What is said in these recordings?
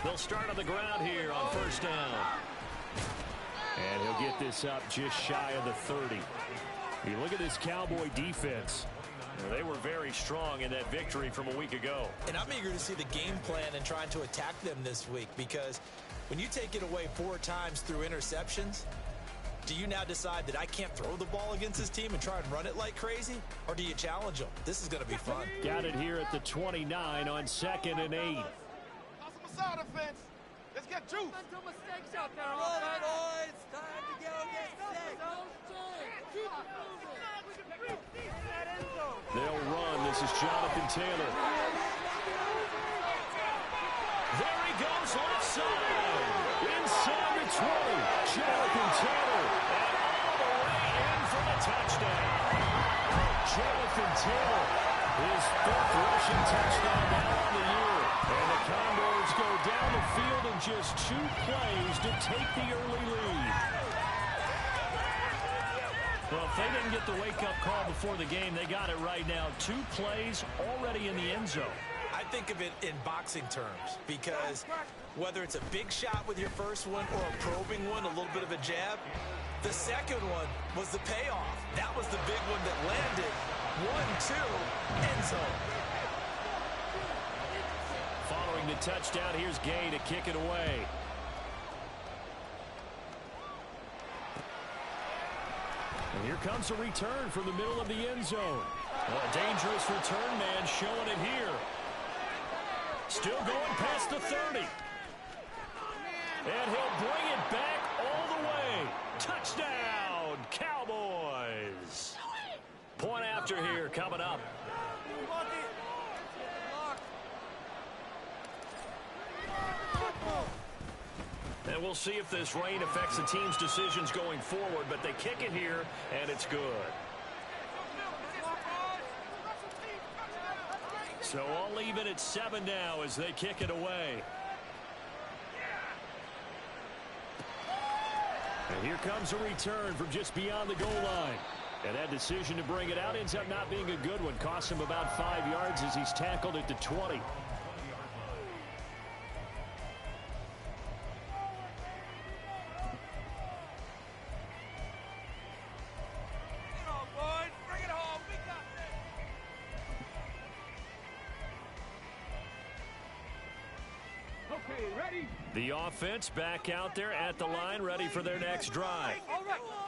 They'll start on the ground here on first down. And he'll get this up just shy of the 30. You look at this Cowboy defense. They were very strong in that victory from a week ago. And I'm eager to see the game plan and trying to attack them this week, because when you take it away 4 times through interceptions, do you now decide that I can't throw the ball against this team and try and run it like crazy? Or do you challenge them? This is going to be fun. Got it here at the 29 on 2nd and 8. Awesome side offense. Let's get juice. Mental mistakes out there, boys. Time to go get set. Keep moving. They'll run. This is Jonathan Taylor. There he goes, left side. Inside the 20. Jonathan Taylor. And all the way in for the touchdown. Jonathan Taylor. His 5th rushing touchdown now on the year. And the Condors go down the field in just 2 plays to take the early lead. Well, if they didn't get the wake-up call before the game, they got it right now. 2 plays already in the end zone. I think of it in boxing terms, because whether it's a big shot with your first one or a probing one, a little bit of a jab, the second one was the payoff. That was the big one that landed. 1-2, end zone. Following the touchdown, here's Gay to kick it away. And here comes a return from the middle of the end zone. A dangerous return man showing it here. Still going past the 30. And he'll bring it back all the way. Touchdown, Cowboys. Point after here coming up. And we'll see if this rain affects the team's decisions going forward, but they kick it here, and it's good. So I'll leave it at 7 now as they kick it away. And here comes a return from just beyond the goal line. And that decision to bring it out ends up not being a good one. Costs him about 5 yards as he's tackled at the 20. The offense back out there at the line, ready for their next drive.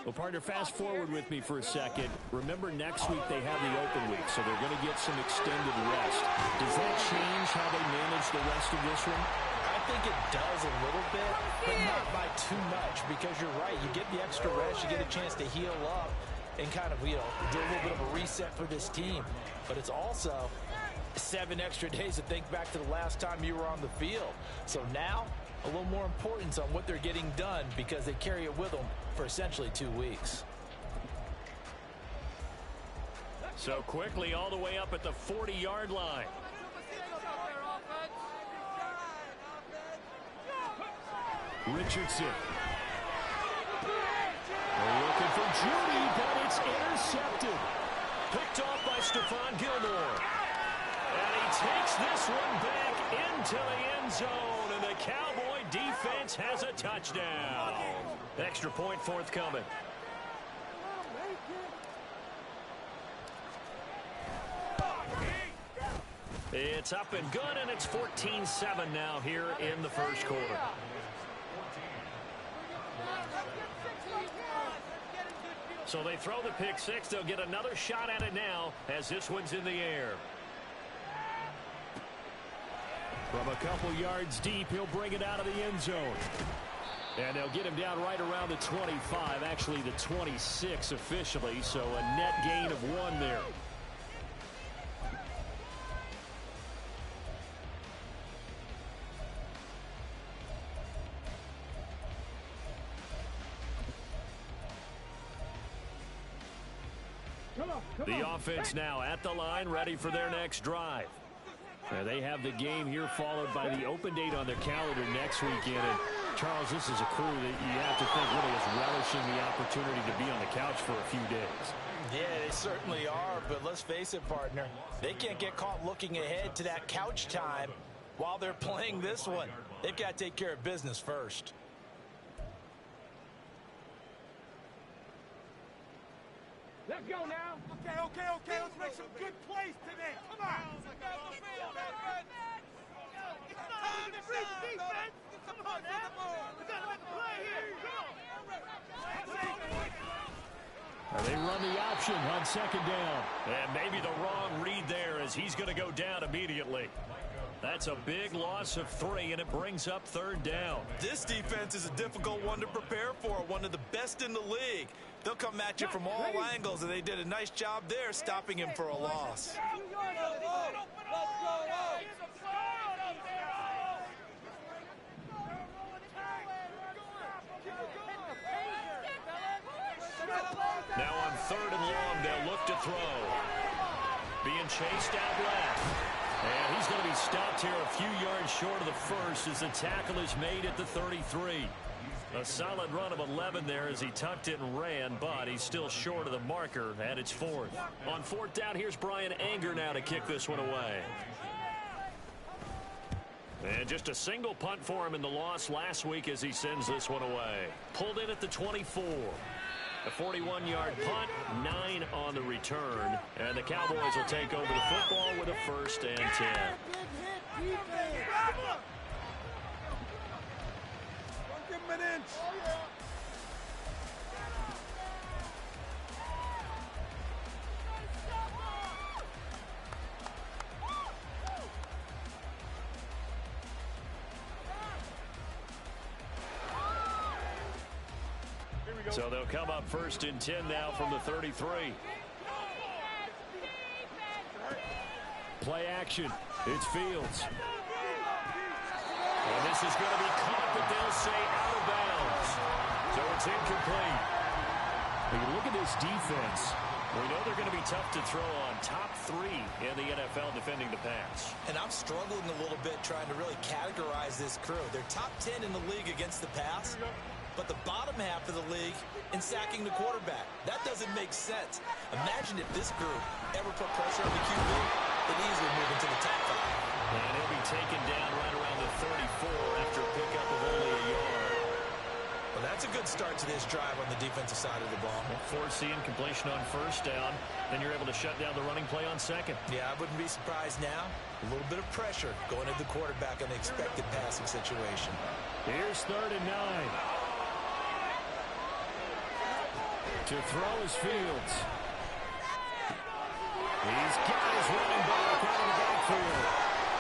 Well, partner, fast forward with me for a second. Remember, next week they have the open week, so they're going to get some extended rest. Does that change how they manage the rest of this one? I think it does a little bit, but not by too much, because you're right. You get the extra rest, you get a chance to heal up and kind of, do a little bit of a reset for this team. But it's also 7 extra days to think back to the last time you were on the field. So now, a little more importance on what they're getting done, because they carry it with them for essentially 2 weeks. So quickly all the way up at the 40-yard line. Richardson. They're looking for Judy, but it's intercepted. Picked off by Stephon Gilmore. And he takes this one back into the end zone, and the Cowboy defense has a touchdown. Extra point forthcoming. It's up and good, and it's 14-7 now here in the first quarter. So they throw the pick six. They'll get another shot at it now as this one's in the air. From a couple yards deep, he'll bring it out of the end zone. And they'll get him down right around the 25, actually the 26 officially, so a net gain of 1 there. The offense now at the line, ready for their next drive. They have the game here followed by the open date on their calendar next weekend. And Charles, this is a crew that you have to think really is relishing the opportunity to be on the couch for a few days. Yeah, they certainly are, but let's face it, partner. They can't get caught looking ahead to that couch time while they're playing this one. They've got to take care of business first. Let's go now. Okay. Let's make some good plays today. Come on. It's time to reach defense. Come on, man. We got to make a play here. They run the option on second down. And maybe the wrong read there as he's going to go down immediately. That's a big loss of 3, and it brings up third down. This defense is a difficult one to prepare for, one of the best in the league. They'll come at you from all angles, and they did a nice job there stopping him for a loss. Now on third and long, they'll look to throw. Being chased out left. And he's going to be stopped here a few yards short of the first as the tackle is made at the 33. A solid run of 11 there as he tucked it and ran, but he's still short of the marker, and it's fourth. On fourth down, here's Brian Anger now to kick this one away. And just a single punt for him in the loss last week as he sends this one away. Pulled in at the 24. A 41-yard punt, 9 on the return. And the Cowboys will take over the football with a 1st and 10. Give him an inch. So they'll come up 1st and 10 now from the 33. Play action. It's Fields. And this is going to be caught, but they'll say out of bounds. So it's incomplete. When you look at this defense, we know they're going to be tough to throw on. Top 3 in the NFL defending the pass. And I'm struggling a little bit trying to really categorize this crew. They're top 10 in the league against the pass, but the bottom half of the league in sacking the quarterback. That doesn't make sense. Imagine if this group ever put pressure on the QB, they'd easily move into the top 5. And he'll be taken down right around the 34 after a pickup of only a yard. Well, that's a good start to this drive on the defensive side of the ball. Forcing completion on 1st down. Then you're able to shut down the running play on 2nd. Yeah, I wouldn't be surprised now. A little bit of pressure going at the quarterback in the expected passing situation. Here's 3rd and 9. To throw is Fields. He's got his running back out of the backfield.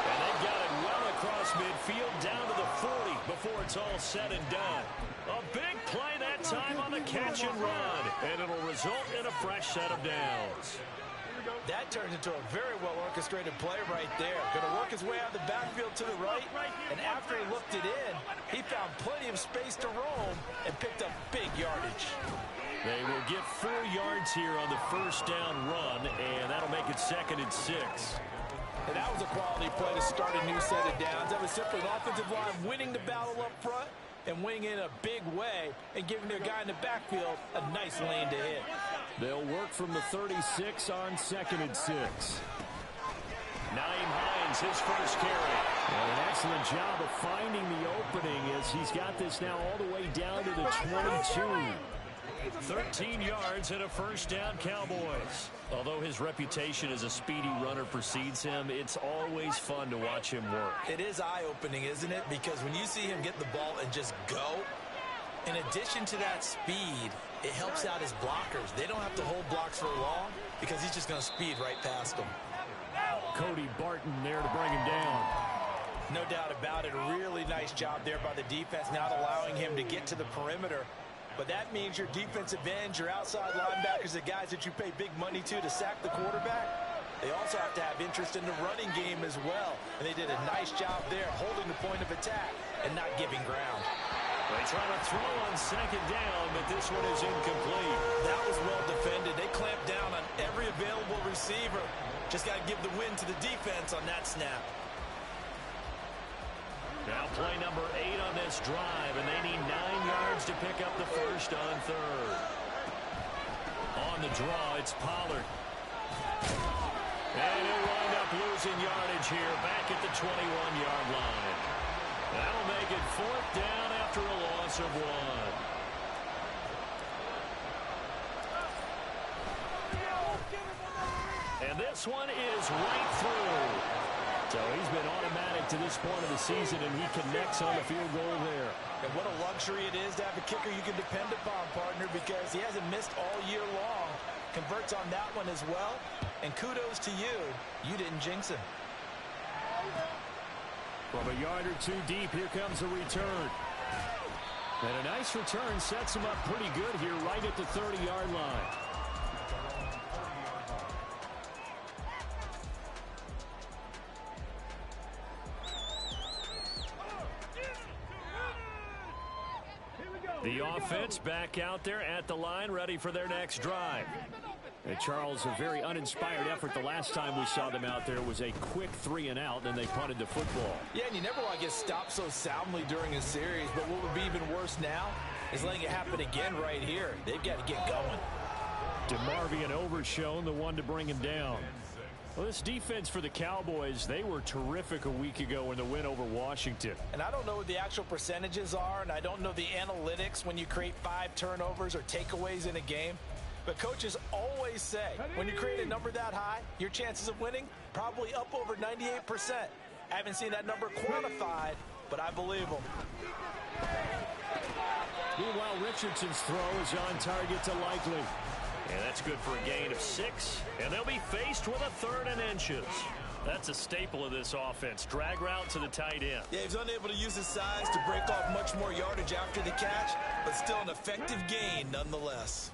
And they've got it well across midfield down to the 40 before it's all said and done. A big play that time on the catch and run. And it'll result in a fresh set of downs. That turns into a very well-orchestrated play right there. Going to work his way out of the backfield to the right. And after he looked it in, he found plenty of space to roam and picked up big yardage. They will get 4 yards here on the 1st down run, and that'll make it 2nd and 6. And that was a quality play to start a new set of downs. That was simply an offensive line winning the battle up front and winning in a big way and giving their guy in the backfield a nice lane to hit. They'll work from the 36 on 2nd and 6. Naeem Hines, his first carry. And an excellent job of finding the opening as he's got this now all the way down to the 22. 13 yards and a 1st down, Cowboys. Although his reputation as a speedy runner precedes him, it's always fun to watch him work. It is eye-opening, isn't it? Because when you see him get the ball and just go, in addition to that speed, it helps out his blockers. They don't have to hold blocks for long because he's just going to speed right past them. Cody Barton there to bring him down. No doubt about it. A really nice job there by the defense, not allowing him to get to the perimeter. But that means your defensive ends, your outside linebackers, the guys that you pay big money to sack the quarterback, they also have to have interest in the running game as well. And they did a nice job there holding the point of attack and not giving ground. They try to throw on 2nd down, but this one is incomplete. That was well defended. They clamped down on every available receiver. Just got to give the win to the defense on that snap. Now play number 8 on this drive, and they need 9 yards to pick up the 1st on 3rd. On the draw, it's Pollard. And he'll wind up losing yardage here back at the 21-yard line. That'll make it 4th down after a loss of 1. And this one is right through. So he's been automatic to this point of the season, and he connects on the field goal there. And what a luxury it is to have a kicker you can depend upon, partner, because he hasn't missed all year long. Converts on that one as well. And kudos to you. You didn't jinx him. From a yard or 2 deep, here comes a return. And a nice return sets him up pretty good here right at the 30-yard line. The offense back out there at the line, ready for their next drive. And Charles, a very uninspired effort the last time we saw them out there was a quick 3-and-out, and they punted the football. Yeah, and you never want to get stopped so soundly during a series, but what would be even worse now is letting it happen again right here. They've got to get going. DeMarvion overshown, the one to bring him down. Well, this defense for the Cowboys, they were terrific a week ago in the win over Washington. And I don't know what the actual percentages are, and I don't know the analytics when you create 5 turnovers or takeaways in a game. But coaches always say, when you create a number that high, your chances of winning probably up over 98%. I haven't seen that number quantified, but I believe them. Meanwhile, Richardson's throw is on target to Likely. And that's good for a gain of 6. And they'll be faced with a 3rd and inches. That's a staple of this offense. Drag route to the tight end. Yeah, he's unable to use his size to break off much more yardage after the catch, but still an effective gain nonetheless.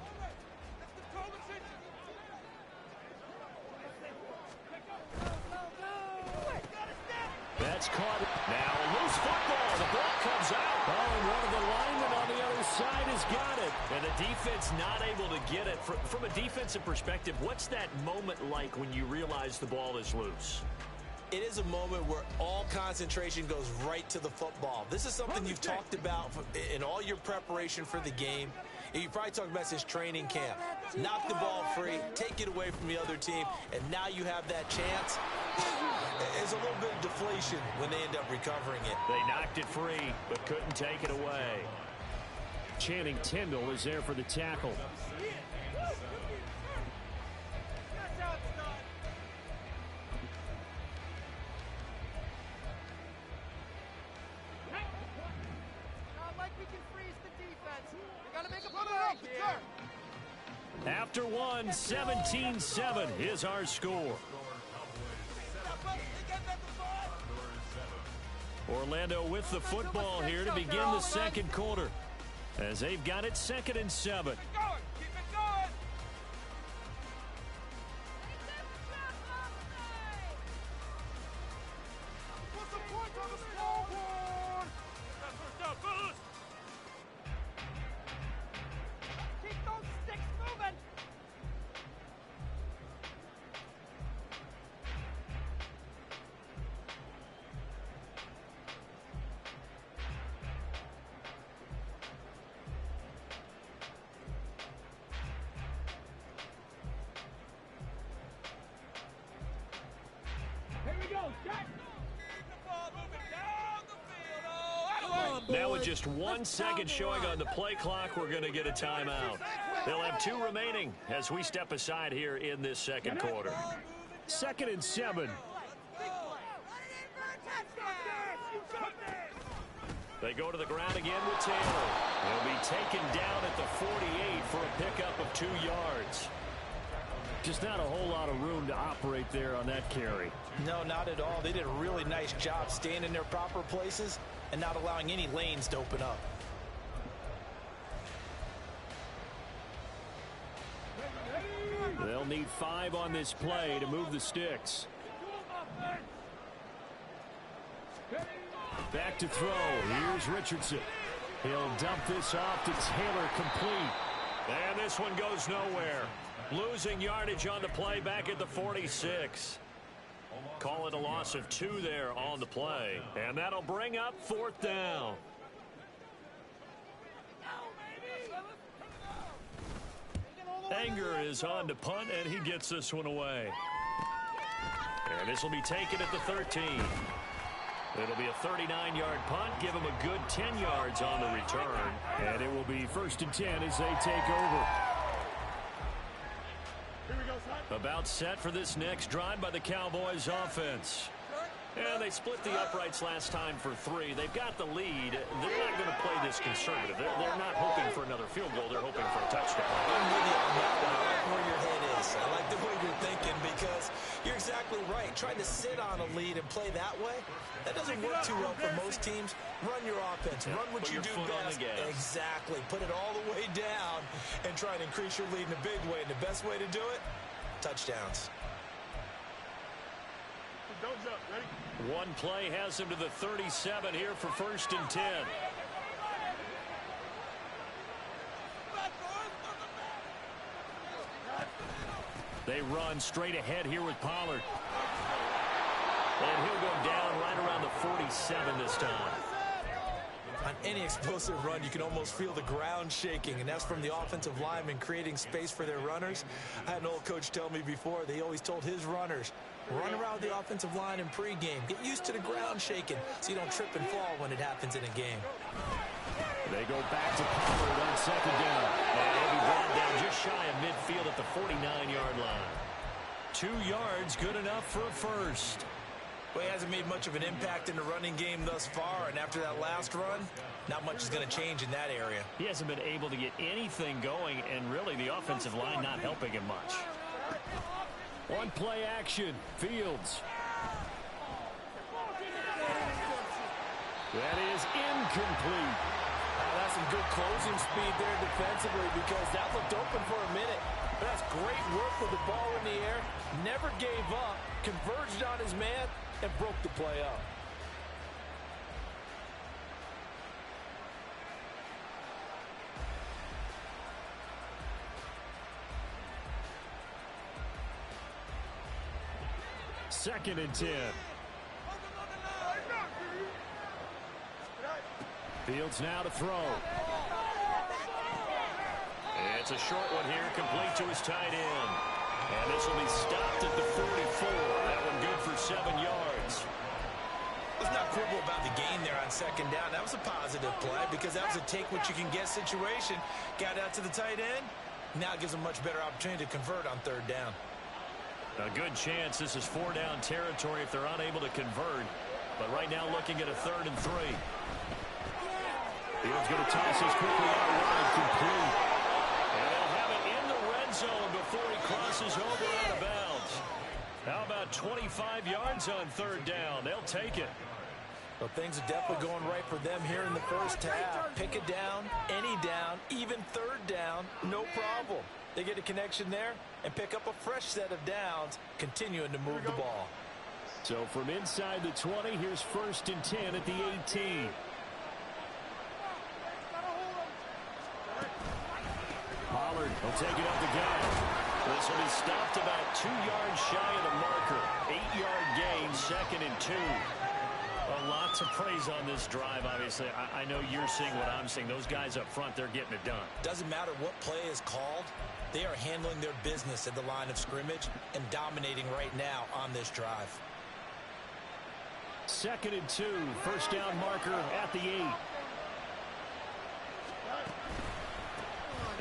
That's caught. Now a loose football. The ball comes out. Oh, and one of the linemen on the other side has got it. And the defense not able to get it. From a defensive perspective, what's that moment like when you realize the ball is loose? It is a moment where all concentration goes right to the football. This is something you've talked about in all your preparation for the game. You probably talked about since training camp. Knock the ball free, take it away from the other team, and now you have that chance. There's a little bit of deflation when they end up recovering it. They knocked it free, but couldn't take it away. Channing Tindall is there for the tackle. After one, 17-7 is our score. Orlando with the football here to begin the second quarter, as they've got it 2nd and 7. Now with just 1 second showing on the play clock, we're going to get a timeout. They'll have 2 remaining as we step aside here in this second quarter. 2nd and 7. They go to the ground again with Taylor. He'll be taken down at the 48 for a pickup of 2 yards. Just not a whole lot of room to operate there on that carry. No, not at all. They did a really nice job staying in their proper places and not allowing any lanes to open up. They'll need 5 on this play to move the sticks. Back to throw. Here's Richardson. He'll dump this off to Taylor, complete. And this one goes nowhere. Losing yardage on the play back at the 46. Call it a loss of 2 there on the play. And that'll bring up 4th down. Anger is on to punt, and he gets this one away. And this will be taken at the 13. It'll be a 39-yard punt. Give them a good 10 yards on the return. And it will be 1st and 10 as they take over. About set for this next drive by the Cowboys offense. And they split the uprights last time for 3. They've got the lead. They're not going to play this conservative. They're not hoping for another field goal. They're hoping for a touchdown. I'm with you on that one. I like where your head is. I like the way you're thinking because you're exactly right. Trying to sit on a lead and play that way, that doesn't work too well for most teams. Run your offense. Run what you do best. Exactly. Put it all the way down and try and increase your lead in a big way. And the best way to do it, touchdowns. Don't jump. Ready? One play has him to the 37 here for 1st and 10. They run straight ahead here with Pollard. And he'll go down right around the 47 this time. On any explosive run, you can almost feel the ground shaking, and that's from the offensive linemen creating space for their runners. I had an old coach tell me before, they always told his runners, run around the offensive line in pregame. Get used to the ground shaking so you don't trip and fall when it happens in a game. They go back to Pollard on 2nd down. And he'll be brought down just shy of midfield at the 49-yard line. 2 yards, good enough for a first. Well, he hasn't made much of an impact in the running game thus far, and after that last run, not much is going to change in that area. He hasn't been able to get anything going, and really the offensive line not helping him much. One play action, Fields. That is incomplete. That's some good closing speed there defensively because that looked open for a minute. But that's great work with the ball in the air. Never gave up, converged on his man, and broke the play up. Second and 10. Fields now to throw. It's a short one here, complete to his tight end. And this will be stopped at the 44. That one good for 7 yards. Let's not quibble about the gain there on 2nd down. That was a positive play because that was a take-what-you-can-get situation. Got out to the tight end. Now it gives them much better opportunity to convert on 3rd down. A good chance this is 4-down territory if they're unable to convert. But right now looking at a 3rd and 3. Fields going to toss this quickly out wide, complete. And they'll have it in the red zone before he crosses over out of bounds. How about 25 yards on 3rd down? They'll take it. Well, things are definitely going right for them here in the first half. Pick it down, any down, even 3rd down, no problem. They get a connection there and pick up a fresh set of downs, continuing to move the ball. So from inside the 20, here's 1st and 10 at the 18. Pollard will take it up the gut. This will be stopped about 2 yards shy of the marker. 8-yard gain, 2nd and 2. A lot to praise on this drive, obviously. I know you're seeing what I'm seeing. Those guys up front, they're getting it done. Doesn't matter what play is called. They are handling their business at the line of scrimmage and dominating right now on this drive. 2nd and 2. 1st down marker at the 8.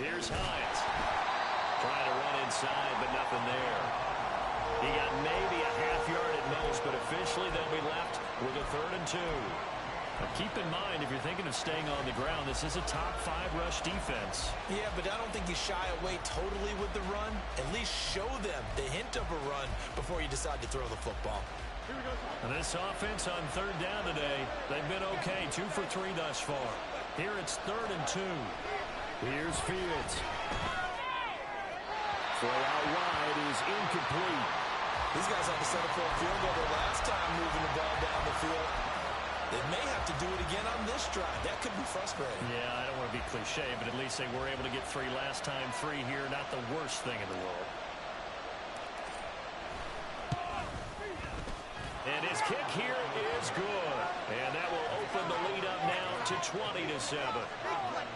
Here's Hines. Trying to run inside, but nothing there. He got maybe a half yard at most, but officially they'll be left with a 3rd and 2. Now keep in mind, if you're thinking of staying on the ground, this is a top 5 rush defense. Yeah, but I don't think you shy away totally with the run. At least show them the hint of a run before you decide to throw the football. And this offense on 3rd down today, they've been okay. 2 for 3 thus far. Here it's 3rd and 2. Here's Fields. Throw out wide is incomplete. These guys had to settle for a field goal their last time moving the ball down the field. They may have to do it again on this drive. That could be frustrating. Yeah, I don't want to be cliche, but at least they were able to get 3 last time. 3 here, not the worst thing in the world. And his kick here is good. And that will open the lead up now to 20-7.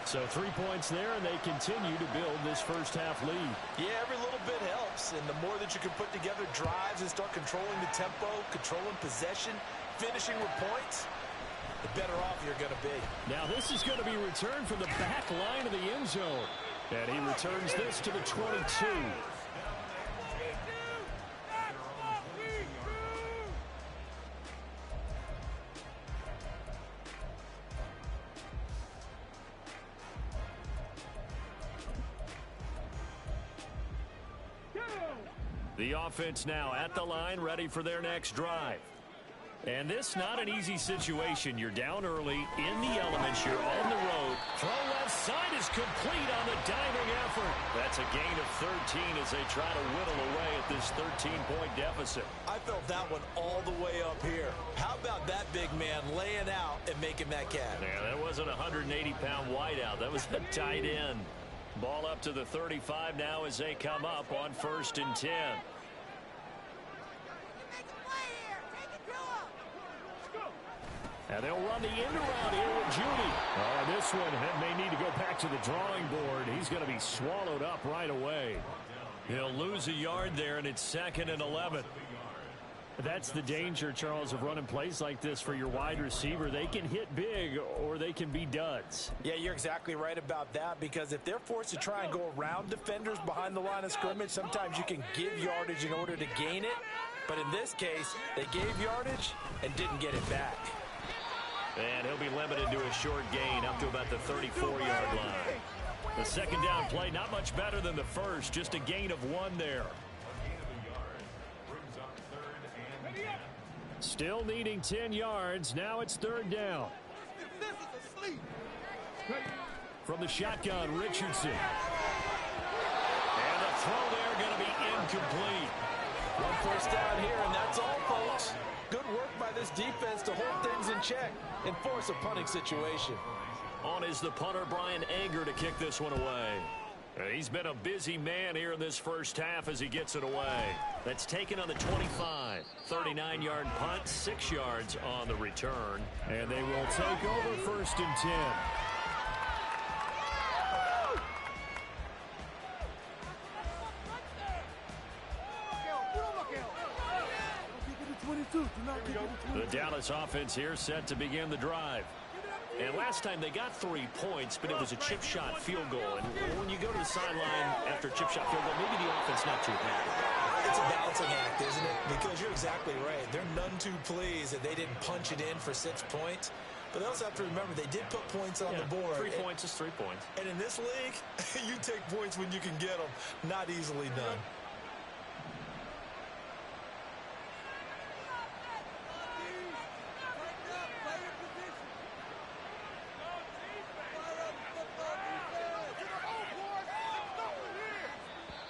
So 3 points there, and they continue to build this first half lead. Yeah, every little bit helps. And the more that you can put together drives and start controlling the tempo, controlling possession, finishing with points, the better off you're going to be. Now this is going to be returned from the back line of the end zone. And he returns this to the 22. The offense now at the line, ready for their next drive. And this not an easy situation. You're down early in the elements. You're on the road. Throw left side is complete on the diving effort. That's a gain of 13 as they try to whittle away at this 13-point deficit. I felt that one all the way up here. How about that big man laying out and making that catch? Yeah, that wasn't a 180-pound wideout. That was a tight end. Ball up to the 35 now as they come up on 1st and 10. And they'll run the end around here with Judy. Oh, this one may need to go back to the drawing board. He's going to be swallowed up right away. He'll lose a yard there, and it's 2nd and 11. That's the danger, Charles, of running plays like this for your wide receiver. They can hit big or they can be duds. Yeah, you're exactly right about that, because if they're forced to try and go around defenders behind the line of scrimmage, sometimes you can give yardage in order to gain it. But in this case, they gave yardage and didn't get it back. And he'll be limited to a short gain up to about the 34-yard line. The second down play, not much better than the first, just a gain of 1 there. Still needing 10 yards. Now it's 3rd down. From the shotgun, Richardson. And the throw there going to be incomplete. 1 first down here, and that's all, folks. Good work by this defense to hold things in check and force a punting situation. On is the punter, Brian Anger, to kick this one away. He's been a busy man here in this first half as he gets it away. That's taken on the 25. 39-yard punt, 6 yards on the return. And they will take over 1st and 10. The Dallas offense here set to begin the drive. And last time they got 3 points, but it was a chip shot field goal. And when you go to the sideline after a chip shot field goal, maybe the offense not too happy. It's a balancing act, isn't it? Because you're exactly right. They're none too pleased that they didn't punch it in for 6 points. But they also have to remember they did put points on the board. 3 points is 3 points. And in this league, you take points when you can get them. Not easily done.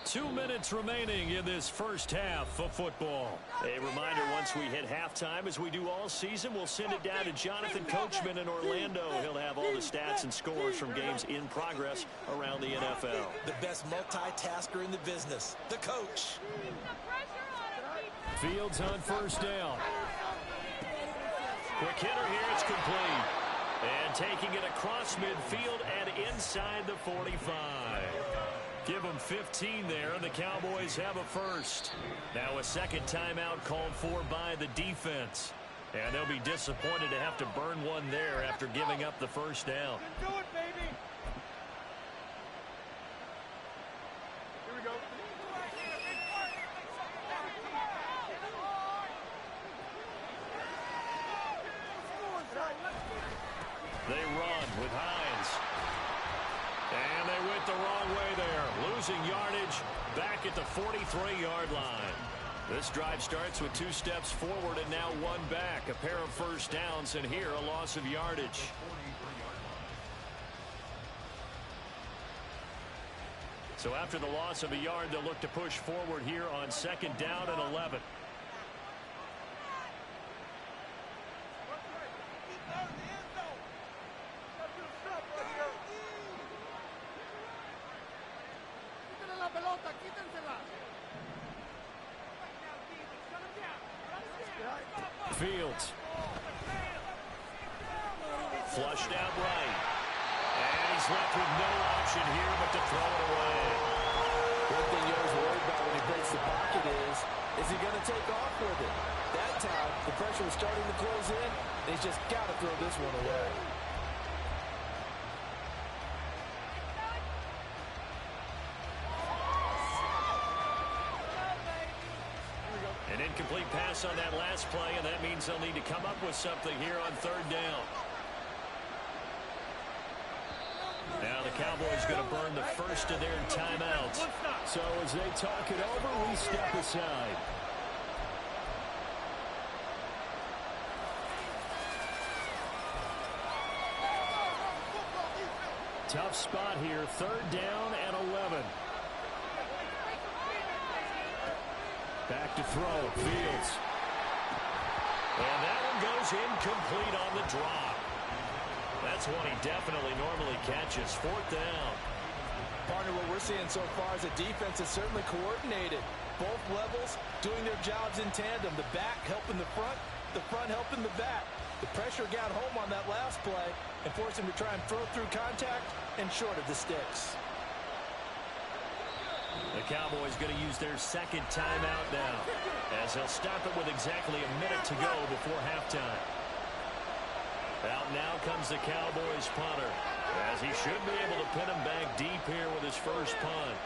Two minutes remaining in this first half of football. A reminder, once we hit halftime, as we do all season, we'll send it down to Jonathan Coachman in Orlando. He'll have all the stats and scores from games in progress around the NFL. The best multitasker in the business, the coach. Fields on 1st down. Quick hitter here, it's complete. And taking it across midfield and inside the 45. Give them 15 there, and the Cowboys have a first. Now a second timeout called for by the defense. And they'll be disappointed to have to burn one there after giving up the first down. Do it, baby. Here we go. They run with Hines. And they went the wrong way there. Losing yardage back at the 43-yard line. This drive starts with 2 steps forward and now 1 back. A pair of first downs, and here a loss of yardage. So after the loss of a yard, they'll look to push forward here on 2nd down and 11. Fields. Flushed out right. And he's left with no option here but to throw it away. One thing you're always worried about when he breaks the pocket is Is he going to take off with it? That time, the pressure was starting to close in. He's just got to throw this one away. An incomplete pass on that last play, and that means they'll need to come up with something here on third down. Now the Cowboys going to burn the first of their timeouts. So as they talk it over, we step aside. Tough spot here, third down and 11. Back to throw, Fields. And that one goes incomplete on the drop. That's one he definitely normally catches. Fourth down. Partner, what we're seeing so far is a defense is certainly coordinated. Both levels doing their jobs in tandem. The back helping the front helping the back. The pressure got home on that last play and forced him to try and throw through contact and short of the sticks. The Cowboys going to use their second timeout now, as he'll stop it with exactly a minute to go before halftime. Out now comes the Cowboys punter, as he should be able to pin him back deep here with his first punt.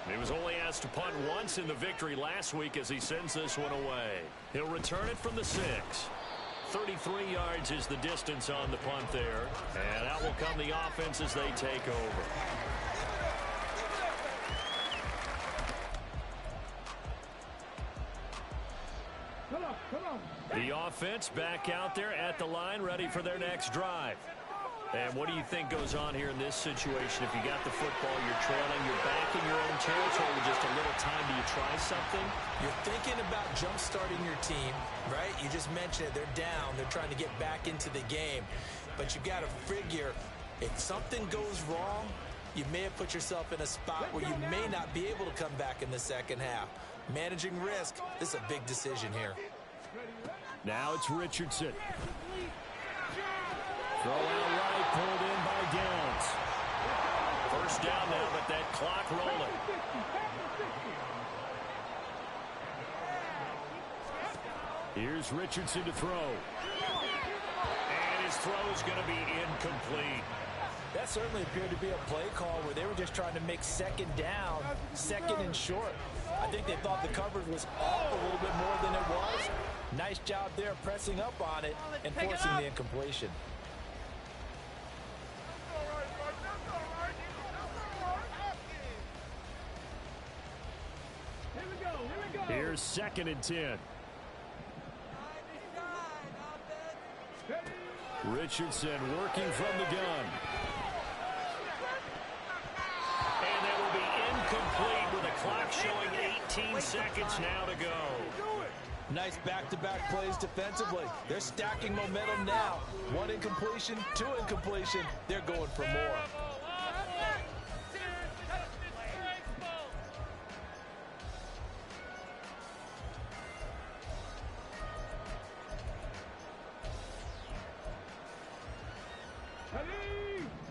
He was only asked to punt once in the victory last week as he sends this one away. He'll return it from the 6. 33 yards is the distance on the punt there. And out will come the offense as they take over. Come on. The offense back out there at the line, ready for their next drive. And what do you think goes on here in this situation? If you got the football, you're trailing, you're back in your own territory with just a little time. Do you try something? You're thinking about jump-starting your team, right? You just mentioned it. They're down. They're trying to get back into the game. But you've got to figure, if something goes wrong, you may have put yourself in a spot where you may not be able to come back in the second half. Managing risk, this is a big decision here. Now it's Richardson. Throw out right, pulled in by Downs. First down now, but that clock rolling. Here's Richardson to throw. And his throw is going to be incomplete. That certainly appeared to be a play call where they were just trying to make second down, second and short. I think they thought the coverage was off a little bit more than it was. Nice job there pressing up on it and forcing the incompletion. Here's 2nd and 10. Richardson working from the gun. And that will be incomplete with a clock showing 18 seconds now to go. Nice back-to-back plays defensively. They're stacking momentum now. 1 incompletion, 2 incompletion. They're going for more.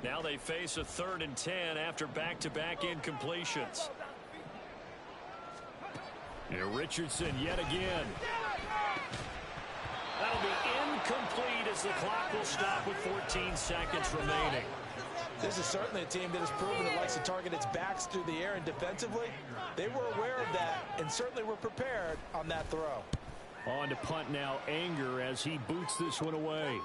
Now they face a 3rd and 10 after back-to-back incompletions. And Richardson yet again. That'll be incomplete as the clock will stop with 14 seconds remaining. This is certainly a team that has proven it likes to target its backs through the air, and defensively, they were aware of that and certainly were prepared on that throw. On to punt now, Anger, as he boots this one away.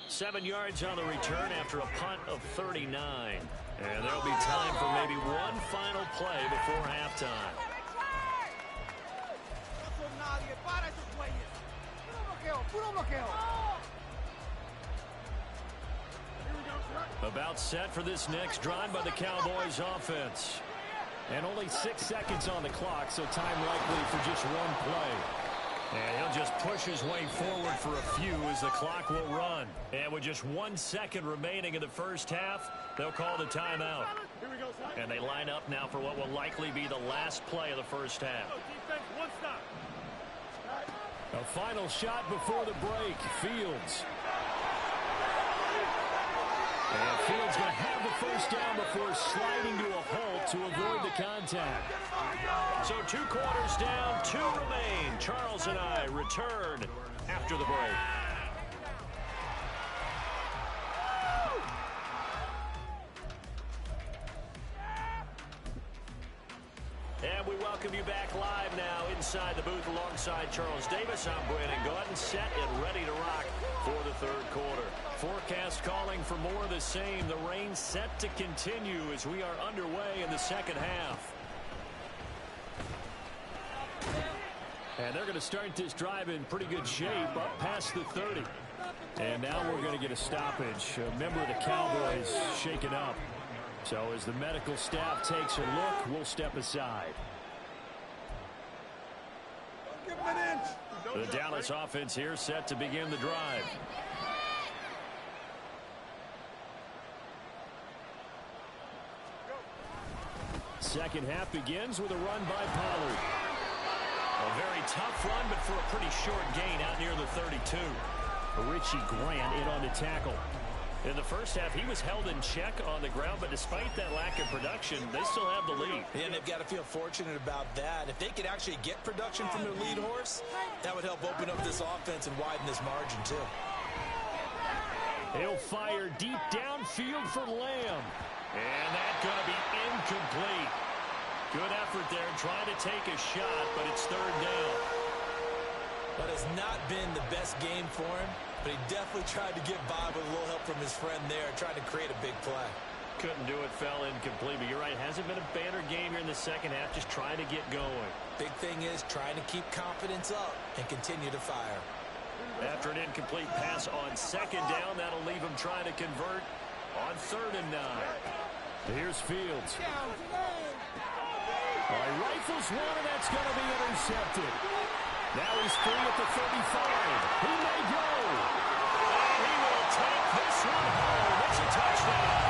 7 yards on the return after a punt of 39. And there'll be time for maybe one final play before halftime. About set for this next drive by the Cowboys offense. And only 6 seconds on the clock, so time likely for just one play. And he'll just push his way forward for a few as the clock will run. And with just 1 second remaining in the first half, they'll call the timeout. And they line up now for what will likely be the last play of the first half. A final shot before the break. Fields. And Fields going to have the first down before sliding to a halt to avoid the contact. So 2 quarters down, 2 remain. Charles and I return after the break. And we welcome you back live now inside the booth alongside Charles Davis. I'm Brandon Gaudin, set and ready to rock for the third quarter. Forecast calling for more of the same. The rain set to continue as we are underway in the second half. And they're going to start this drive in pretty good shape up past the 30. And now we're going to get a stoppage. A member of the Cowboys shaken up. So as the medical staff takes a look, we'll step aside. Give him an inch. The Dallas offense here set to begin the drive. Second half begins with a run by Pollard. A very tough run, but for a pretty short gain out near the 32. Richie Grant in on the tackle. In the first half, he was held in check on the ground, but despite that lack of production, they still have the lead. And they've got to feel fortunate about that. If they could actually get production from their lead horse, that would help open up this offense and widen this margin, too. He'll fire deep downfield for Lamb. And that's going to be incomplete. Good effort there, trying to take a shot, but it's third down. But it's not been the best game for him, but he definitely tried to get by with a little help from his friend there, trying to create a big play. Couldn't do it, fell incomplete, but you're right, hasn't been a banner game here in the second half, just trying to get going. Big thing is trying to keep confidence up and continue to fire. After an incomplete pass on second down, that'll leave him trying to convert on 3rd and 9. Here's Fields. Rifles one, and that's going to be intercepted. Now he's free at the 35. He may go. And he will take this one home. It's a touchdown.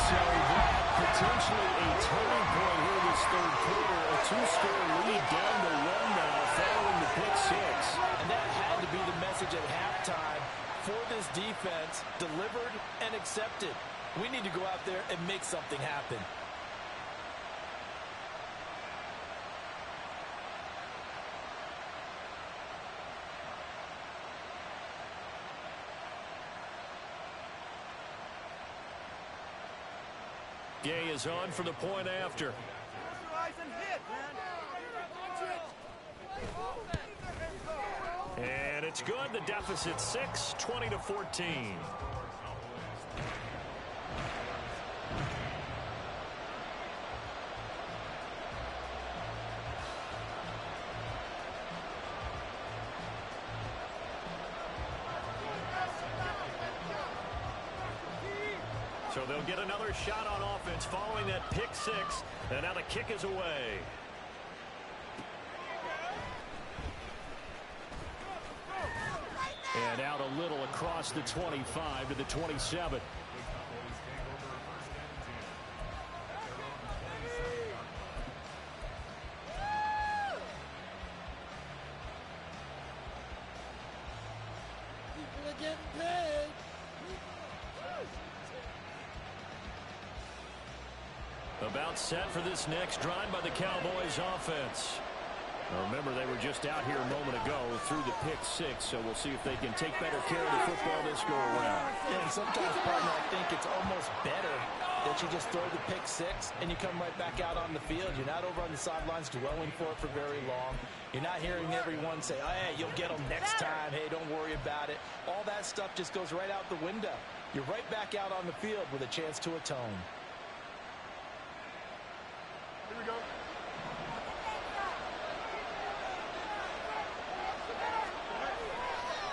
So that potentially a turning point here this third quarter. A 2-score lead down to 1 now following the pick 6. And that had to be the message at halftime for this defense, delivered and accepted. We need to go out there and make something happen. Gay is on for the point after. And it's good. The deficit 6, 20-14. So they'll get another shot on offense following that pick 6. And now the kick is away. And out a little across the 25 to the 27. People are getting paid. About set for this next drive by the Cowboys offense. Now remember, they were just out here a moment ago through the pick 6, so we'll see if they can take better care of the football this go around. Yeah, and sometimes, partner, I think it's almost better that you just throw the pick 6 and you come right back out on the field. You're not over on the sidelines dwelling for it for very long. You're not hearing everyone say, oh, hey, you'll get them next time. Hey, don't worry about it. All that stuff just goes right out the window. You're right back out on the field with a chance to atone. Here we go.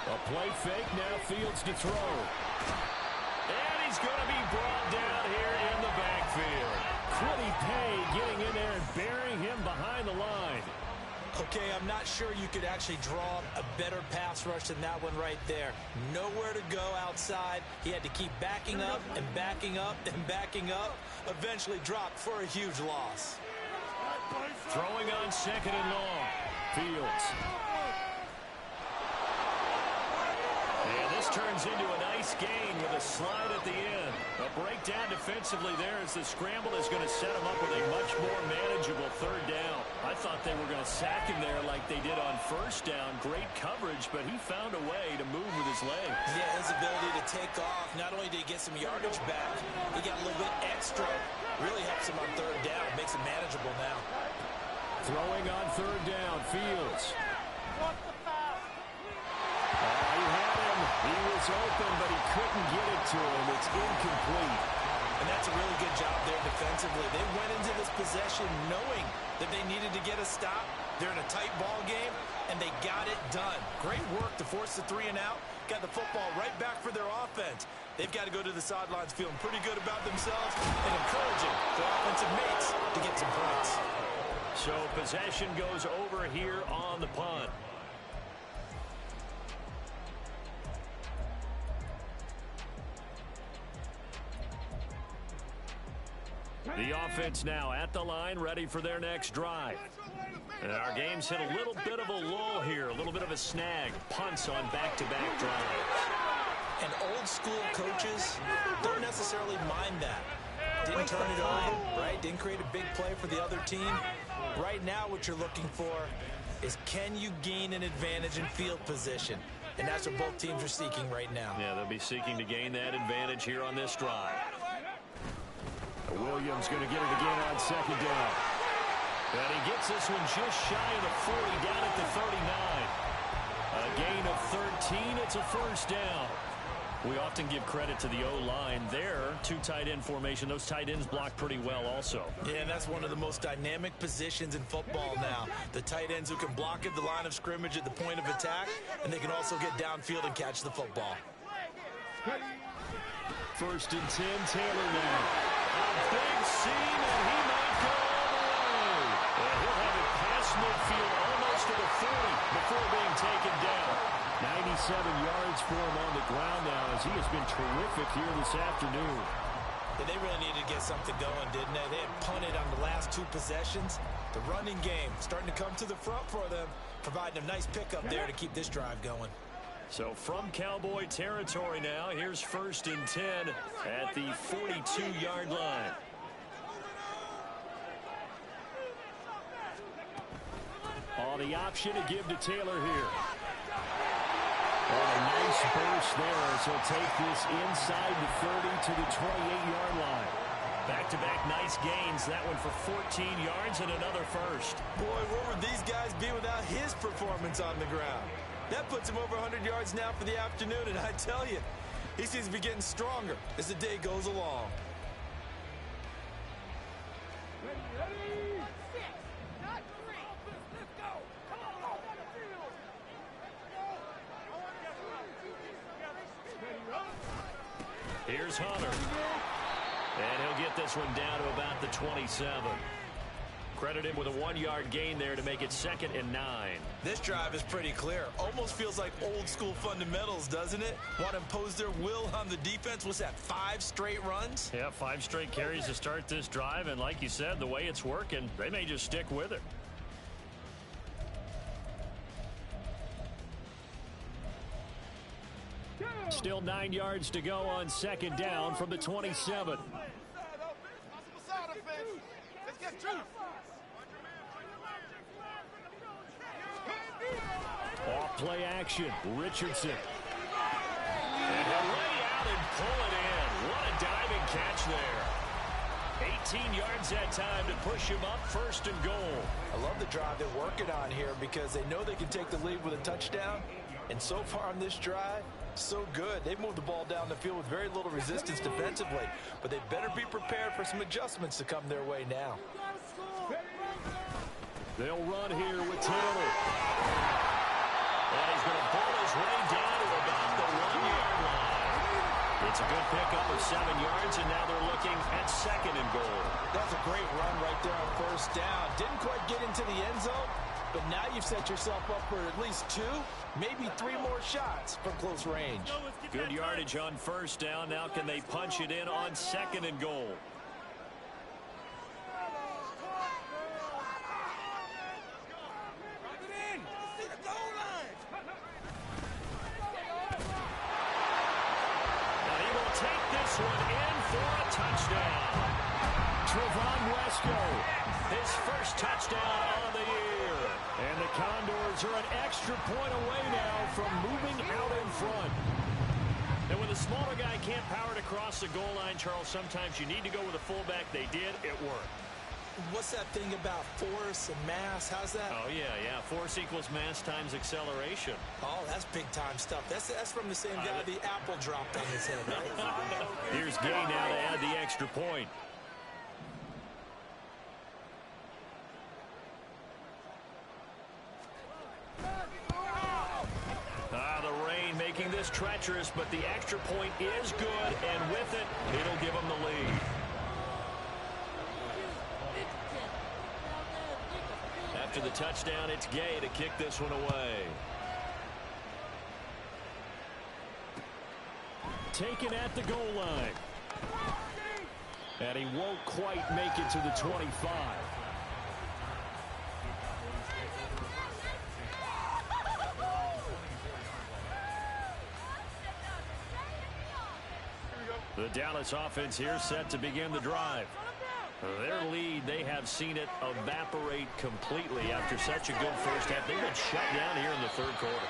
A play fake, now Fields to throw. And he's going to be brought down here in the backfield. Quiddy Pay getting in there and burying him behind the line. Okay, I'm not sure you could actually draw a better pass rush than that one right there. Nowhere to go outside. He had to keep backing up and backing up and backing up. Eventually dropped for a huge loss. Throwing on 2nd and long. Fields. And this turns into a nice gain with a slide at the end. A breakdown defensively there as the scramble is going to set him up with a much more manageable third down. I thought they were going to sack him there like they did on first down. Great coverage, but he found a way to move with his legs. Yeah, his ability to take off. Not only did he get some yardage back, he got a little bit extra. Really helps him on third down. Makes it manageable now. Throwing on third down, Fields. He had him. He was open, but he couldn't get it to him. It's incomplete. And that's a really good job there defensively. They went into this possession knowing that they needed to get a stop. They're in a tight ball game, and they got it done. Great work to force the 3 and out. Got the football right back for their offense. They've got to go to the sidelines feeling pretty good about themselves and encouraging their offensive mates to get some points. So possession goes over here on the punt. The offense now at the line, ready for their next drive. And our game's hit a little bit of a lull here, a little bit of a snag. Punts on back-to-back drives. And old-school coaches don't necessarily mind that. Didn't turn it over, right? Didn't create a big play for the other team. Right now what you're looking for is can you gain an advantage in field position? And that's what both teams are seeking right now. Yeah, they'll be seeking to gain that advantage here on this drive. Williams going to get it again on second down. And he gets this one just shy of the 40, down at the 39. A gain of 13. It's a first down. We often give credit to the O-line there. 2 tight end formation. Those tight ends block pretty well also. Yeah, and that's one of the most dynamic positions in football now. The tight ends who can block at the line of scrimmage at the point of attack, and they can also get downfield and catch the football. First and 10, Taylor now. A big seam, and he might go all the way. And he'll have it past midfield almost to the 40 before being taken down. 97 yards for him on the ground now as he has been terrific here this afternoon. Yeah, they really needed to get something going, didn't they? They had punted on the last 2 possessions. The running game starting to come to the front for them, providing a nice pickup there to keep this drive going. So from Cowboy territory now, here's first and 10 at the 42-yard line. On the option to give to Taylor here. And a nice burst there as he'll take this inside the 30 to the 28-yard line. Back-to-back nice gains. That one for 14 yards and another first. Boy, where would these guys be without his performance on the ground? That puts him over 100 yards now for the afternoon, and I tell you, he seems to be getting stronger as the day goes along. Here's Hunter. And he'll get this one down to about the 27. Credit him with a 1-yard gain there to make it 2nd and 9. This drive is pretty clear. Almost feels like old school fundamentals, doesn't it? Want to impose their will on the defense. What's that, 5 straight runs? Yeah, 5 straight carries to start this drive. And like you said, the way it's working, they may just stick with it. Still 9 yards to go on 2nd down from the 27. Off play action, Richardson. And he'll lay out and pull it in. What a diving catch there. 18 yards that time to push him up 1st and goal. I love the drive they're working on here because they know they can take the lead with a touchdown. And so far on this drive, so good. They've moved the ball down the field with very little resistance defensively. But they better be prepared for some adjustments to come their way now. They'll run here with Taylor. And he's going to pull his way down to about the 1-yard line. It's a good pickup of 7 yards, and now they're looking at 2nd and goal. That's a great run right there on 1st down. Didn't quite get into the end zone, but now you've set yourself up for at least 2, maybe 3 more shots from close range. Good yardage on 1st down. Now can they punch it in on 2nd and goal? this one in for a touchdown. Trevon Wesco, his first touchdown of the year. And the Condors are an extra point away now from moving out in front. And when the smaller guy can't power it across the goal line, Charles, sometimes you need to go with a fullback. They did. It worked. What's that thing about force and mass? How's that? Oh, yeah. Force equals mass times acceleration. Oh, that's big-time stuff. That's from the same guy the apple dropped on his head, right? Here's Gay now to add the extra point. The rain making this treacherous, but the extra point is good, and with it, it'll give them the lead. After the touchdown, it's Gay to kick this one away. Taken at the goal line. And he won't quite make it to the 25. The Dallas offense here set to begin the drive. Their lead, they have seen it evaporate completely after such a good first half. They've been shut down here in the third quarter.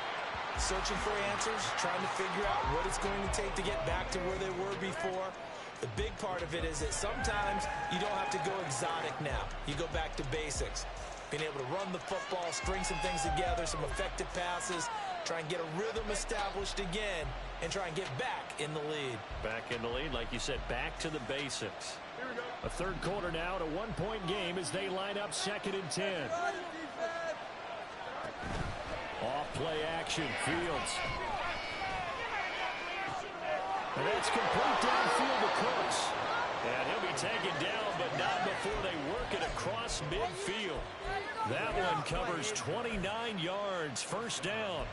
Searching for answers, trying to figure out what it's going to take to get back to where they were before. The big part of it is that sometimes you don't have to go exotic now. You go back to basics. Being able to run the football, string some things together, some effective passes, try and get a rhythm established again, and try and get back in the lead. Back in the lead, like you said, back to the basics. A third quarter now, a one-point game as they line up 2nd and 10. Off play action, Fields. And that's complete downfield to Cooks. And he'll be taken down, but not before they work it across midfield. That one covers 29 yards, first down.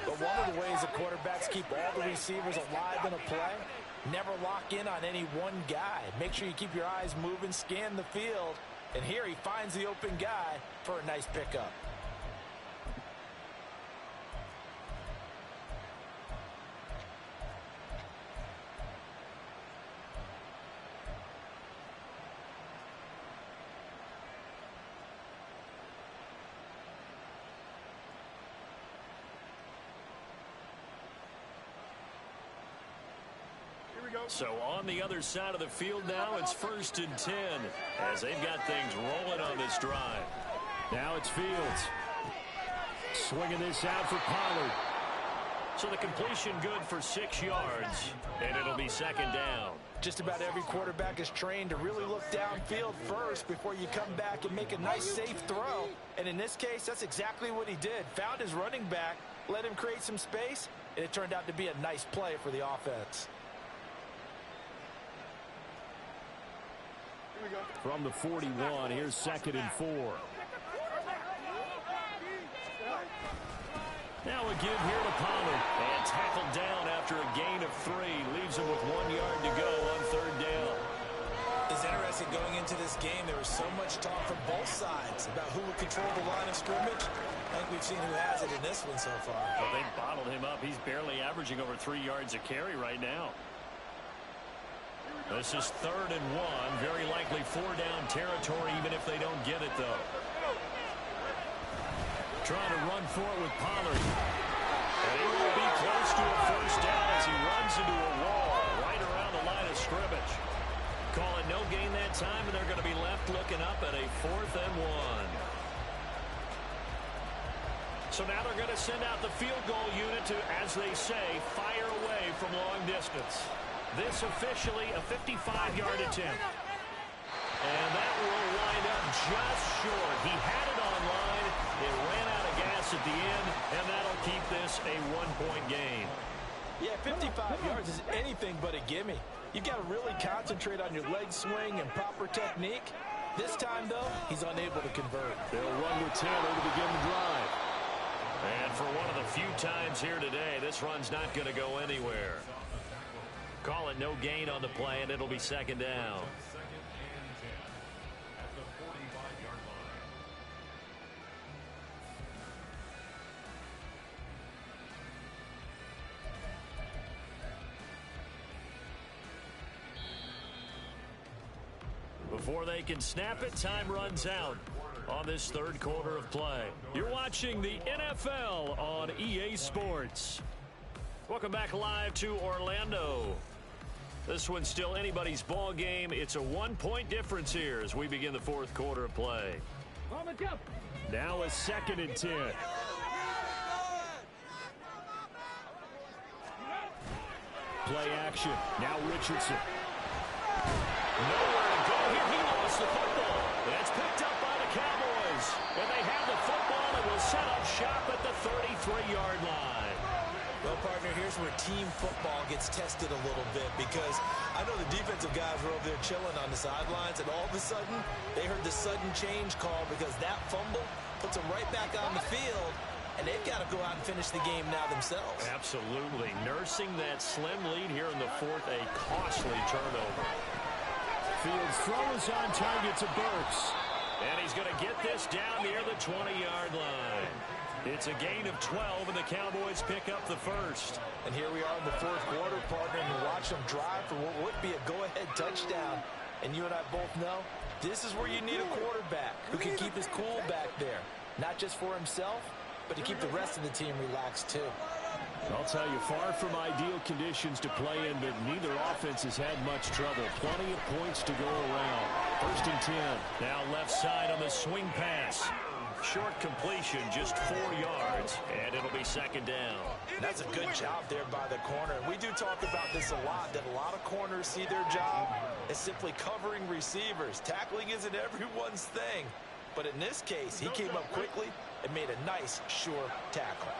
But one of the ways that quarterbacks keep all the receivers alive in a play, never lock in on any one guy. Make sure you keep your eyes moving, scan the field. And here he finds the open guy for a nice pickup. So on the other side of the field now, it's 1st and 10 as they've got things rolling on this drive. Now it's Fields. Swinging this out for Pollard. So the completion good for 6 yards, and it'll be 2nd down. Just about every quarterback is trained to really look downfield first before you come back and make a nice, safe throw. And in this case, that's exactly what he did. Found his running back, let him create some space, and it turned out to be a nice play for the offense. From the 41, here's 2nd and 4. Now a give here to Pollard. And tackled down after a gain of 3. Leaves him with 1 yard to go on 3rd down. It's interesting going into this game. There was so much talk from both sides about who would control the line of scrimmage. I think we've seen who has it in this one so far. Well, they bottled him up. He's barely averaging over 3 yards a carry right now. This is 3rd and 1. Very likely 4-down territory, even if they don't get it, though. Trying to run for it with Pollard. And he will be close to a first down as he runs into a wall right around the line of scrimmage. Call it no gain that time, and they're going to be left looking up at a 4th and 1. So now they're going to send out the field goal unit to, as they say, fire away from long distance. This officially a 55-yard attempt. And that will wind up just short. He had it on line. It ran out of gas at the end, and that'll keep this a 1-point game. Yeah, 55 yards is anything but a gimme. You've got to really concentrate on your leg swing and proper technique. This time, though, he's unable to convert. They'll run with Taylor to begin the drive. And for one of the few times here today, this run's not going to go anywhere. Call it no gain on the play, and it'll be 2nd down. Before they can snap it, time runs out on this third quarter of play. You're watching the NFL on EA Sports. Welcome back live to Orlando. This one's still anybody's ball game. It's a 1-point difference here as we begin the fourth quarter of play. Now a 2nd and 10. Play action. Now Richardson. Nowhere to go here. He lost the football. That's picked up by the Cowboys. And they have the football and will set up shop at the 33-yard line. Well, partner, here's where team football gets tested a little bit because I know the defensive guys were over there chilling on the sidelines, and all of a sudden they heard the sudden change call because that fumble puts them right back on the field, and they've got to go out and finish the game now themselves. Absolutely. Nursing that slim lead here in the fourth, a costly turnover. Fields throws on target to Burks. And he's going to get this down near the 20-yard line. It's a gain of 12, and the Cowboys pick up the first. And here we are in the fourth quarter, partner, and you watch them drive for what would be a go-ahead touchdown. And you and I both know this is where you need a quarterback who can keep his cool back there. Not just for himself, but to keep the rest of the team relaxed, too. I'll tell you, far from ideal conditions to play in, but neither offense has had much trouble. Plenty of points to go around. 1st and 10. Now left side on the swing pass. Short completion, just 4 yards, and it'll be 2nd down. That's a good job there by the corner. We do talk about this a lot, that a lot of corners see their job as simply covering receivers. Tackling isn't everyone's thing. But in this case, he came up quickly and made a nice, sure tackle.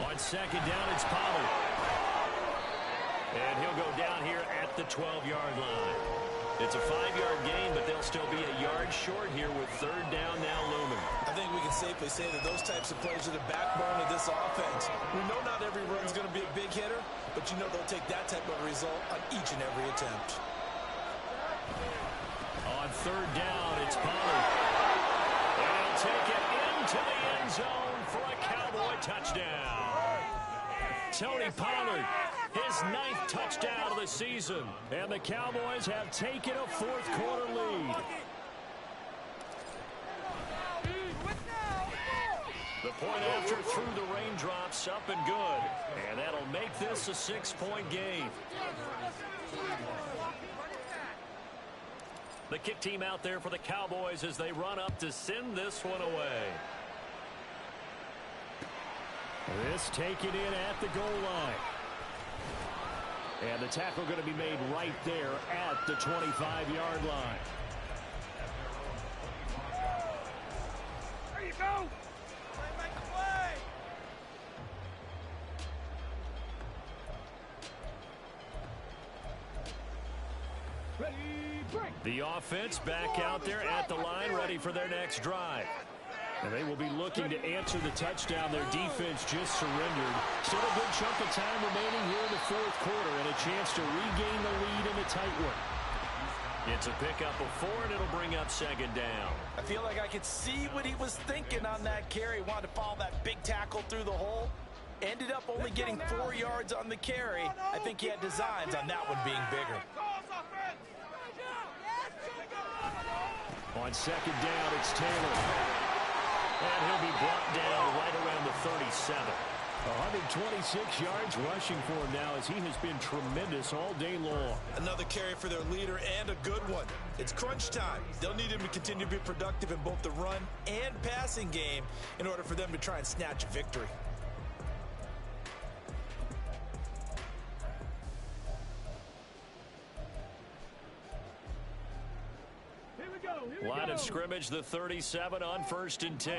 On 2nd down, it's Pollard. And he'll go down here at the 12-yard line. It's a 5-yard gain, but they'll still be a yard short here with 3rd down now looming. I think we can safely say that those types of plays are the backbone of this offense. We know not every run is going to be a big hitter, but you know they'll take that type of result on each and every attempt. On 3rd down, it's Pollard. And he'll take it into the end zone for a Cowboy touchdown. Tony Pollard, his 9th touchdown of the season. And the Cowboys have taken a fourth quarter lead. The point after through the raindrops, up and good. And that'll make this a 6-point game. The kick team out there for the Cowboys as they run up to send this one away. This taken in at the goal line. And the tackle going to be made right there at the 25-yard line. There you go. Make the play. Ready, break. The offense back out there at the line, ready for their next drive. And they will be looking to answer the touchdown. Their defense just surrendered. Still a good chunk of time remaining here in the fourth quarter and a chance to regain the lead in a tight one. It's a pickup of 4, and it'll bring up 2nd down. I feel like I could see what he was thinking on that carry. Wanted to follow that big tackle through the hole. Ended up only getting 4 yards on the carry. I think he had designs on that one being bigger. On 2nd down, it's Taylor. And he'll be brought down right around the 37. 126 yards rushing for him now as he has been tremendous all day long. Another carry for their leader and a good one. It's crunch time. They'll need him to continue to be productive in both the run and passing game in order for them to try and snatch a victory. Line of scrimmage, the 37 on 1st and 10.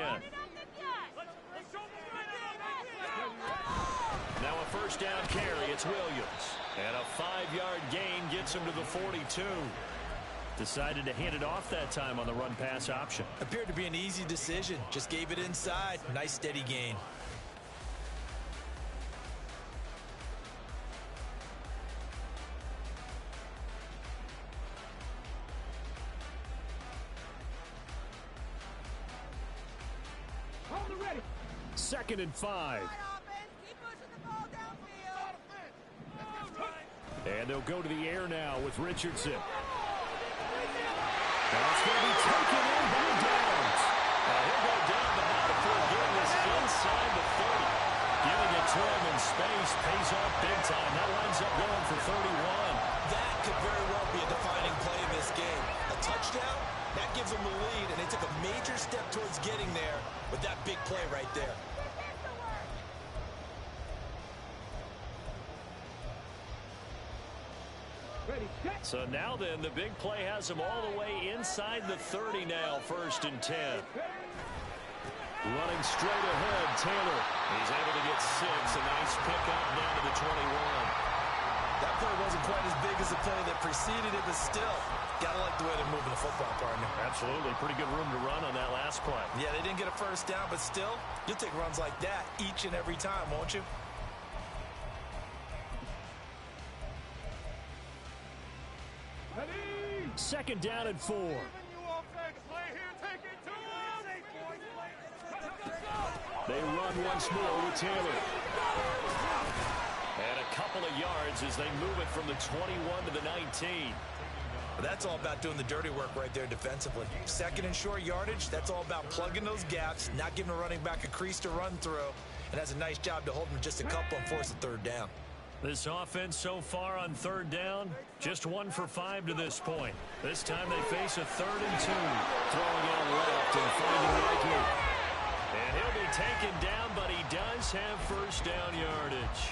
Now a 1st down carry, it's Williams. And a 5-yard gain gets him to the 42. Decided to hand it off that time on the run-pass option. Appeared to be an easy decision. Just gave it inside. Nice steady gain. Hold it ready. 2nd and 5. And they'll go to the air now with Richardson. That's going to be taken in by Downs. He'll go down, but not before getting this inside the 30. Giving it to him in space pays off big time. That winds up going for 31. That could very well be a defining play in this game. A touchdown, that gives them the lead, and they took a major step towards getting there with that big play right there. So now then, the big play has him all the way inside the 30 now, 1st and 10. Running straight ahead, Taylor. He's able to get 6. A nice pickup down to the 21. That play wasn't quite as big as the play that preceded it, but still, gotta like the way they're moving the football, partner. Absolutely. Pretty good room to run on that last play. Yeah, they didn't get a first down, but still, you'll take runs like that each and every time, won't you? Second down and 4. They run once more with Taylor. And a couple of yards as they move it from the 21 to the 19. That's all about doing the dirty work right there defensively. Second and short yardage, that's all about plugging those gaps, not giving a running back a crease to run through, and has a nice job to hold them just a couple and force a 3rd down. This offense so far on 3rd down, just 1 for 5 to this point. This time they face a 3rd and 2. Throwing out left and finding Likely. And he'll be taken down, but he does have 1st down yardage.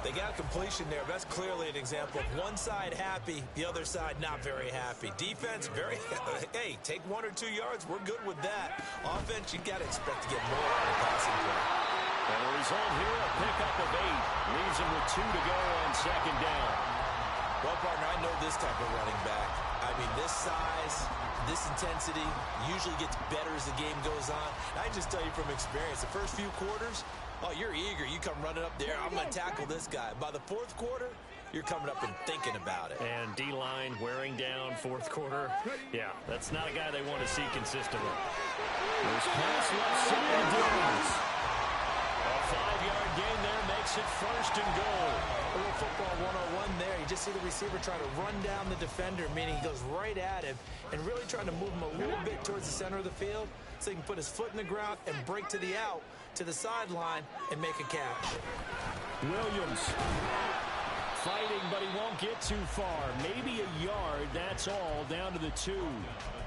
They got a completion there. That's clearly an example of one side happy, the other side not very happy. Defense, very, hey, take 1 or 2 yards. We're good with that. Offense, you got to expect to get more out of the passing play. And the result here, a pickup of 8. Leaves him with 2 to go on 2nd down. Well, partner, I know this type of running back. I mean, this size, this intensity usually gets better as the game goes on. I just tell you from experience, the first few quarters, oh, you're eager. You come running up there. I'm going to tackle this guy. By the 4th quarter, you're coming up and thinking about it. And D-line wearing down 4th quarter. Yeah, that's not a guy they want to see consistently. There's pass left side Downs. A 5-yard gain there makes it 1st and goal. A little football 101 there. You just see the receiver try to run down the defender, meaning he goes right at him and really trying to move him a little bit towards the center of the field so he can put his foot in the ground and break to the out, to the sideline, and make a catch. Williams fighting, but he won't get too far. Maybe a yard, that's all, down to the 2.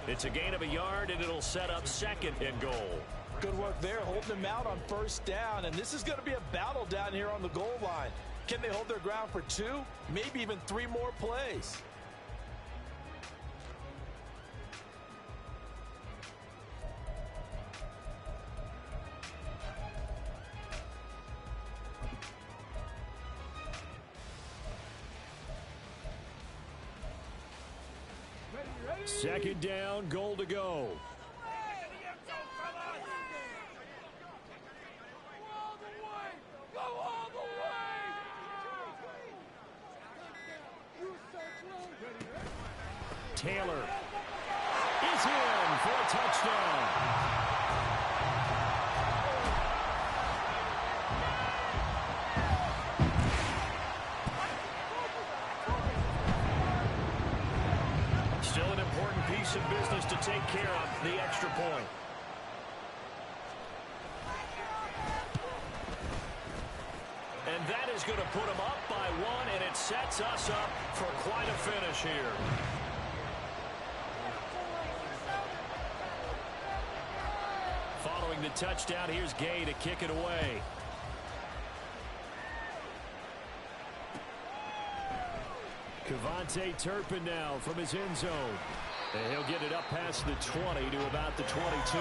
It's a gain of a yard, and it'll set up 2nd and goal. Good work there, holding him out on 1st down, and this is going to be a battle down here on the goal line. Can they hold their ground for 2, maybe even 3 more plays? Second down, goal to go. Taylor is in for a touchdown. Still an important piece of business to take care of, the extra point. And that is going to put them up by 1, and it sets us up for quite a finish here. Following the touchdown, here's Gay to kick it away. Cavante Turpin now from his end zone. And he'll get it up past the 20 to about the 22.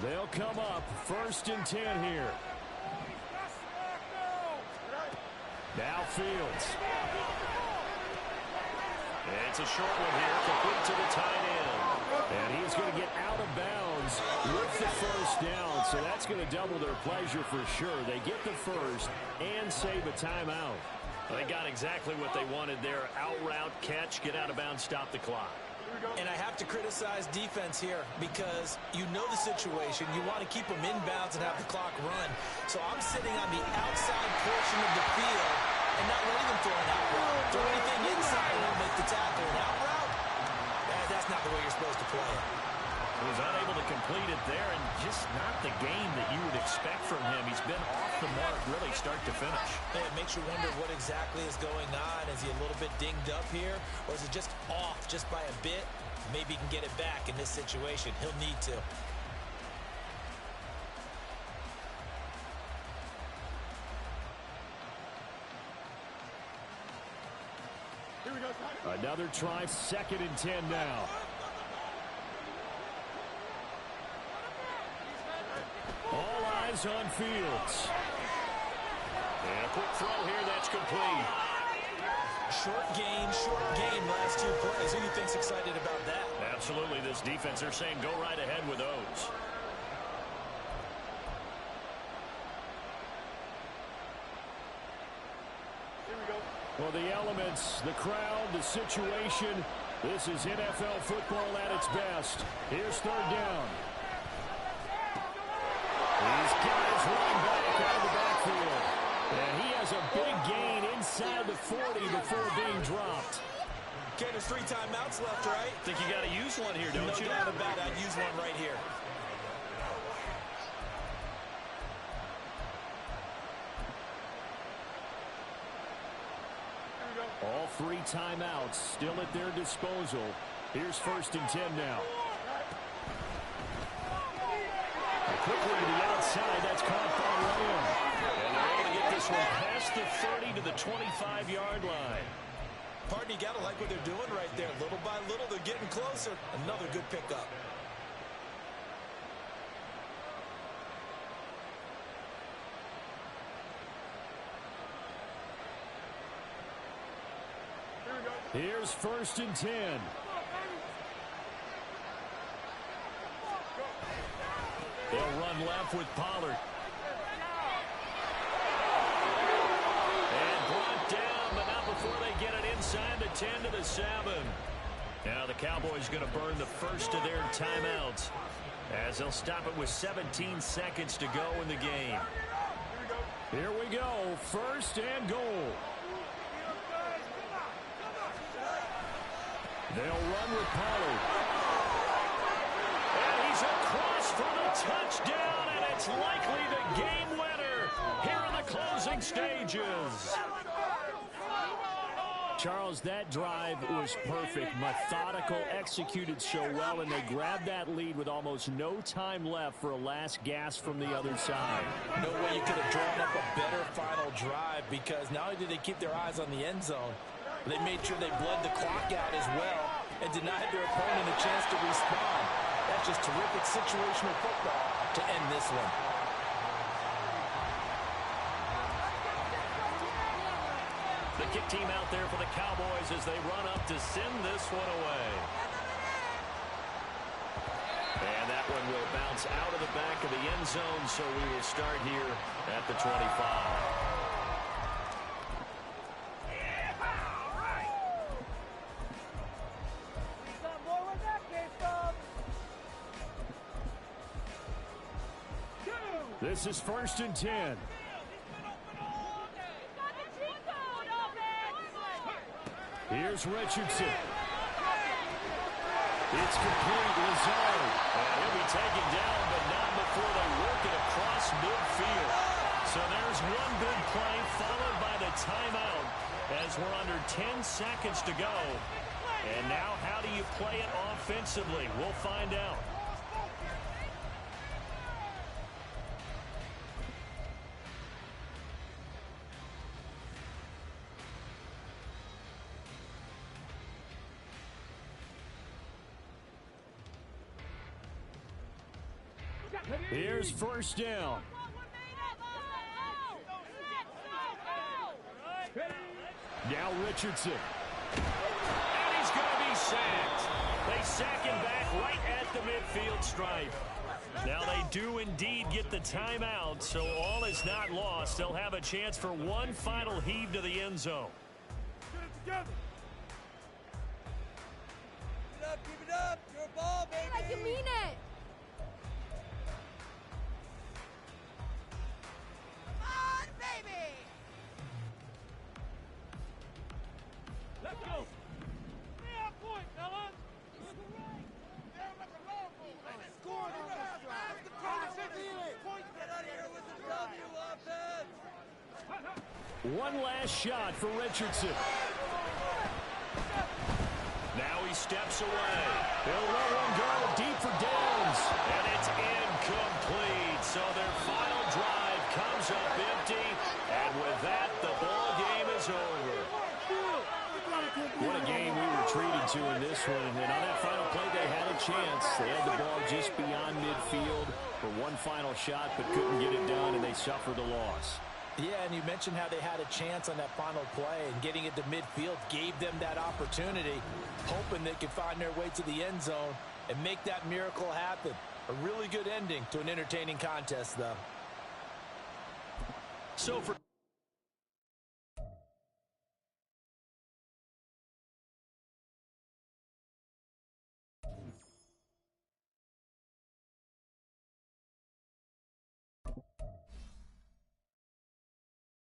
They'll come up 1st and 10 here. Now off field. It's a short one here, complete to the tight end. And he's going to get out of bounds with the first down. So that's going to double their pleasure for sure. They get the first and save a timeout. They got exactly what they wanted there. Out route, catch, get out of bounds, stop the clock. And I have to criticize defense here because you know the situation. You want to keep them inbounds and have the clock run. So I'm sitting on the outside portion of the field and not letting them throw an out route. Throw anything inside and I'll make the tackle. An out route? That's not the way you're supposed to play it. He was unable to complete it there, and just not the game that you would expect from him. He's been off the mark really start to finish. It makes you wonder what exactly is going on. Is he a little bit dinged up here, or is it just off just by a bit? Maybe he can get it back in this situation. He'll need to. Another try, 2nd and 10 now. All eyes on Fields. And a quick throw here, that's complete. Short game, last 2 plays. Who do you think's excited about that? Absolutely, this defense, they're saying go right ahead with those. Well, the elements, the crowd, the situation, this is NFL football at its best. Here's 3rd down. These guys run back out of the backfield. And he has a big gain inside the 40 before being dropped. Okay, there's 3 timeouts left, right? Think you got to use one here, don't you? No doubt about it. I'd use one right here. All 3 timeouts still at their disposal. Here's 1st and 10 now. Quickly to the outside, that's caught by Lamb. And they're able to get this one past the 30 to the 25-yard line. Pardon, you got to like what they're doing right there. Little by little, they're getting closer. Another good pickup. Here's 1st and 10. They'll run left with Pollard. And brought down, but not before they get it inside the 10 to the 7. Now the Cowboys going to burn the first of their timeouts as they'll stop it with 17 seconds to go in the game. Here we go, 1st and goal. They'll run with Pollard. And he's across for the touchdown, and it's likely the game winner here in the closing stages. Charles, that drive was perfect, methodical, executed so well, and they grabbed that lead with almost no time left for a last gasp from the other side. No way you could have drawn up a better final drive, because not only did they keep their eyes on the end zone, they made sure they bled the clock out as well and denied their opponent a chance to respond. That's just terrific situational football to end this one. The kick team out there for the Cowboys as they run up to send this one away. And that one will bounce out of the back of the end zone, so we will start here at the 25. This is 1st and 10. Here's Richardson. It's complete. Lazard. And he'll be taken down, but not before they work it across midfield. So there's one big play followed by the timeout as we're under 10 seconds to go. And now how do you play it offensively? We'll find out. Here's 1st down. Now Richardson. And he's going to be sacked. They sack him back right at the midfield stripe. Now they do indeed get the timeout, so all is not lost. They'll have a chance for one final heave to the end zone. Get it together. Keep it up. Your ball, baby. Like you mean it. Come on, baby. Let's go. Yeah, point, fellas. Scored on this drive. Point. Get out of here with the W offense. One last shot for Richardson. Now he steps away. He'll let one go deep for Downs. And it's incomplete. So their final drive comes up empty. And with that, the ball game is over. What a game we were treated to in this one. And on that final play, they had a chance. They had the ball just beyond midfield for one final shot, but couldn't get it done, and they suffered a loss. Yeah, and you mentioned how they had a chance on that final play, and getting it to midfield gave them that opportunity, hoping they could find their way to the end zone and make that miracle happen. A really good ending to an entertaining contest, though. So for